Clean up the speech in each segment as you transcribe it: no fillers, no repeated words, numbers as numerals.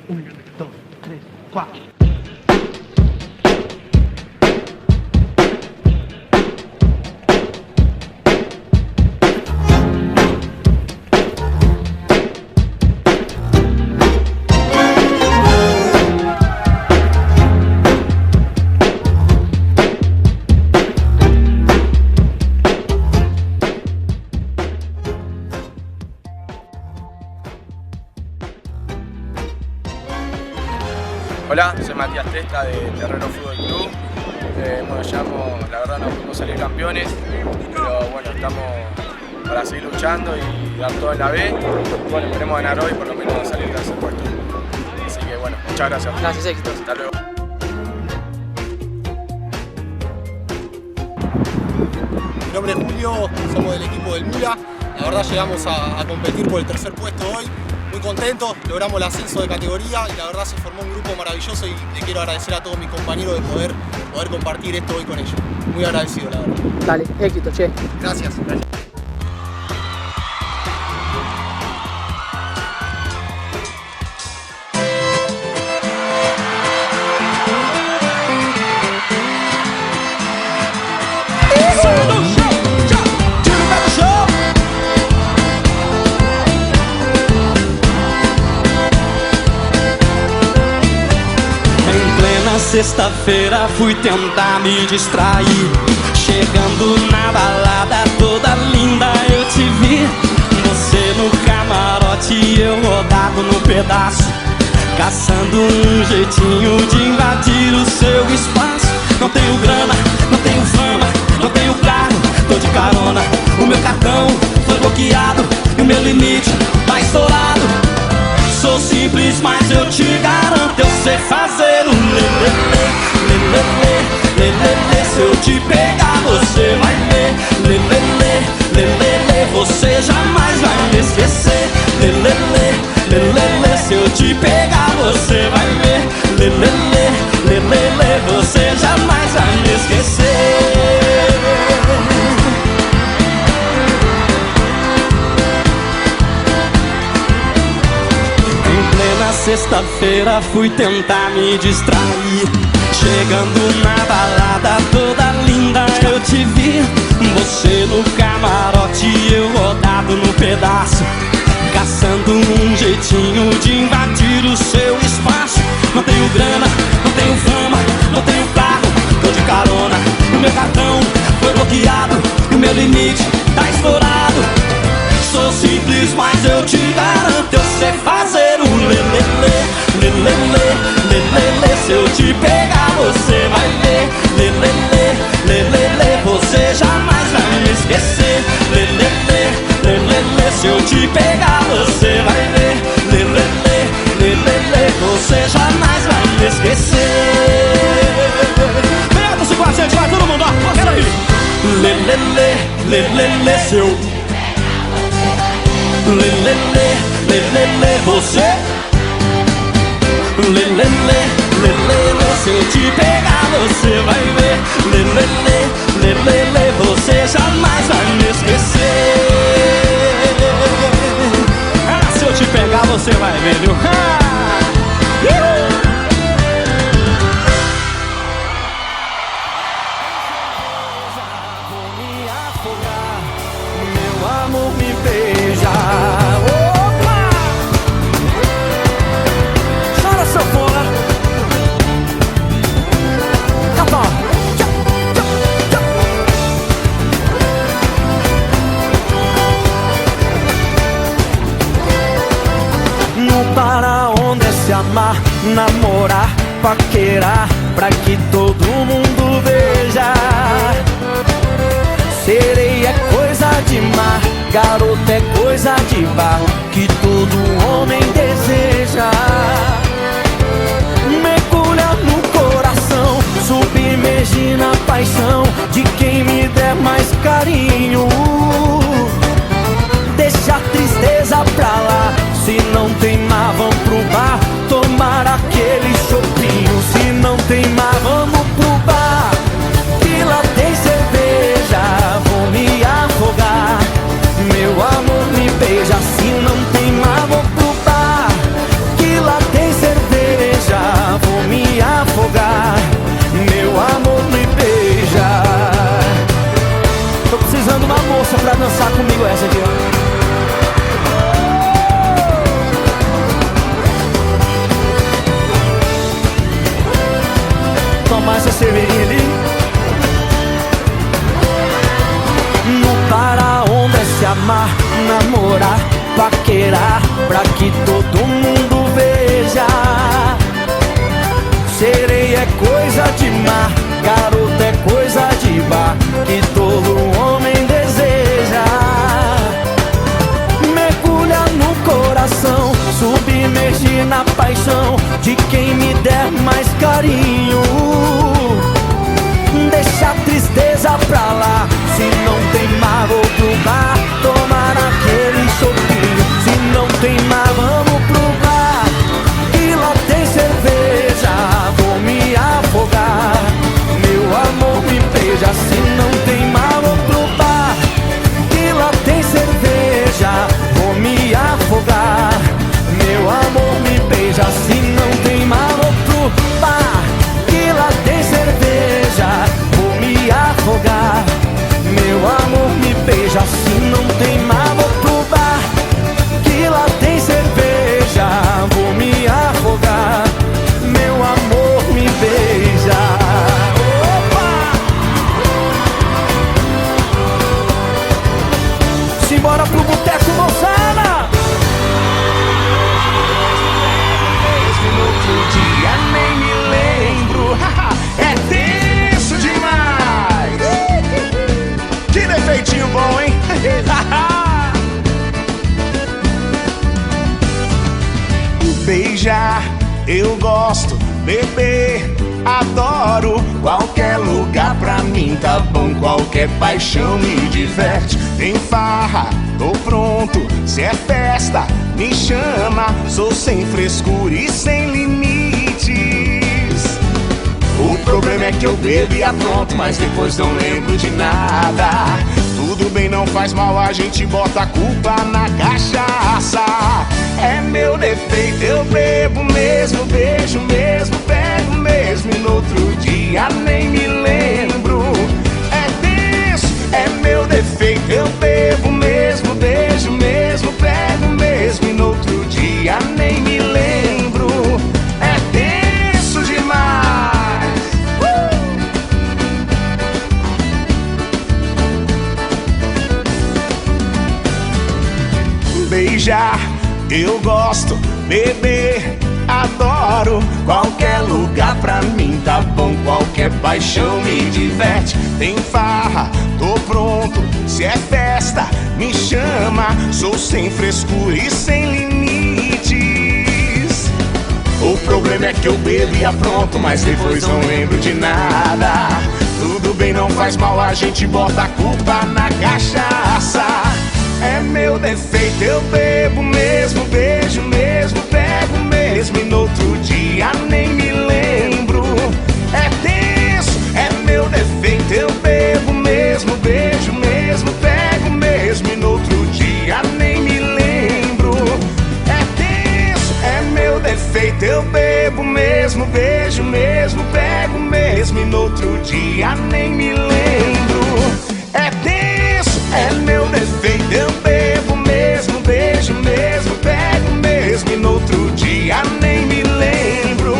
1, 2, 3, 4. Hola, soy Matías Testa de Terrero Fútbol Club. Bueno, la verdad no pudimos salir campeones, pero bueno, estamos para seguir luchando y dar todo en la B. Bueno, esperemos ganar hoy, por lo menos salir tercer puesto. Así que bueno, muchas gracias. Gracias, éxitos. Hasta luego. Mi nombre es Julio, somos del equipo del Mura. La verdad llegamos a competir por el tercer puesto hoy. Muy contentos, logramos el ascenso de categoría y la verdad se formó un grupo maravilloso y le quiero agradecer a todos mis compañeros de poder compartir esto hoy con ellos. Muy agradecido, la verdad. Dale, éxito, che. Gracias. Sexta-feira fui tentar me distrair. Chegando na balada toda linda eu te vi. Você no camarote e eu rodado no pedaço, caçando um jeitinho de invadir o seu espaço. Não tenho grana, não tenho fama, não tenho carro, tô de carona. O meu cartão foi bloqueado e o meu limite tá estourado. Sou simples, mas eu te garanto, eu sei fazer o lelele, lelele, lelele. Se eu te pegar, você vai ver, lelele, lelele. Você jamais vai me esquecer, lelele, lelele. Se eu te pegar, você vai ver, lelele, lelele. Você jamais vai me esquecer. Sexta-feira fui tentar me distrair. Chegando na balada toda linda eu te vi. Você no camarote e eu rodado no pedaço, caçando um jeitinho de invadir o seu espaço. Não tenho grana, não tenho fama, não tenho carro, tô de carona. O meu cartão foi bloqueado e o meu limite tá estourado. Sou simples, mas eu te garanto, eu sei fazer o lelele, lelele, lelele. Se eu te pegar, você vai ver, lelele, lelele. Você jamais vai me esquecer, lelele, lelele. Se eu te pegar, você vai ver, lelele, lelele. Você jamais vai me esquecer. Pega-se com a gente, vai todo mundo, ó, quero ir. Lelele, lelele. Se eu lelele, lelele, você lelele, lelele. Se eu te pegar, você vai ver, lelele, lelele. Você jamais vai me esquecer. Ah, se eu te pegar, você vai ver, viu? Vou me afogar, meu amor me beija. Opa! Chora, sanfona. Canta. No para onde é se amar, namorar, paquerar, pra que todo mundo veja. Sereia é coisa de mar, garota é coisa de bar, que todo homem deseja. Mergulha no coração, submerge na paixão de quem me der mais carinho. Deixa a tristeza pra lá, se não tem mar vamos pro bar, tomar aquele chopinho. Se não tem mar vamos pro bar, que lá tem cerveja. Vou me afogar, meu amor me beija. Se não tem mar vou pro bar, que Severini. No Pará onde é se amar, namorar, paquerar, pra que todo mundo veja. Sereia é coisa de mar, garota é coisa de bar, que todo homem deseja. Mergulha no coração, submergir na paixão de quem me der mais carinho. Deixa a tristeza pra lá, se não tem mar vou pro bar, tomar aquele chopinho. Se não tem mar vamos pro bar, que lá tem cerveja, vou me afogar. Meu amor me beija, se não tem mar vou pro bar, que lá tem cerveja, vou me afogar. Meu amor me beija, se não tem mar vou pro bar, que lá tem cerveja, vou me afogar. Meu amor me beija, se não tem mar vou pro bar, que lá tem cerveja, vou me afogar. Meu amor me beija. Opa! Simbora pro boteco, moçada! No outro dia nem me lembro. É tenso demais. Que defeitinho bom, hein? Beijar, eu gosto. Beber, adoro. Qualquer lugar pra mim tá bom. Qualquer paixão me diverte. Tem farra, tô pronto. Se é festa, me chama. Sou sem frescura e sem limites. O problema é que eu bebo e apronto, mas depois não lembro de nada. Tudo bem, não faz mal, a gente bota a culpa na cachaça. É meu defeito, eu bebo mesmo, beijo mesmo, pego mesmo, e no outro dia nem me lembro. É tenso, é meu defeito, eu bebo mesmo, beijo mesmo, pego mesmo, e no outro dia nem me lembro. É tenso demais. Beijar, eu gosto. Beber, adoro. Qualquer lugar pra mim tá bom. Qualquer paixão me diverte. Tem farra, tô pronto. Se é festa, me chama. Sou sem frescura e sem limites. O problema é que eu bebo e apronto, mas depois não lembro de nada. Tudo bem, não faz mal, a gente bota a culpa na cachaça. É meu defeito, eu bebo mesmo, beijo mesmo, pego mesmo, e no outro dia nem me lembro. É tenso, é meu defeito, eu bebo mesmo, beijo mesmo, pego mesmo, e no outro dia nem me lembro. É tenso, é meu defeito, eu bebo mesmo, beijo mesmo, pego mesmo, e no outro dia nem me lembro. É tenso, é meu defeito, eu bebo mesmo, beijo mesmo, pego mesmo, e no outro dia nem me lembro.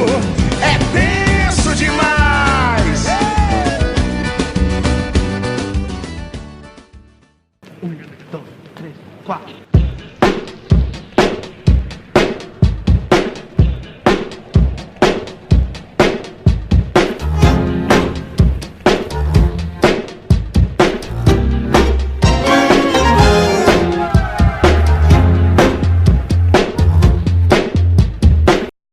É tenso demais. 1, 2, 3, 4.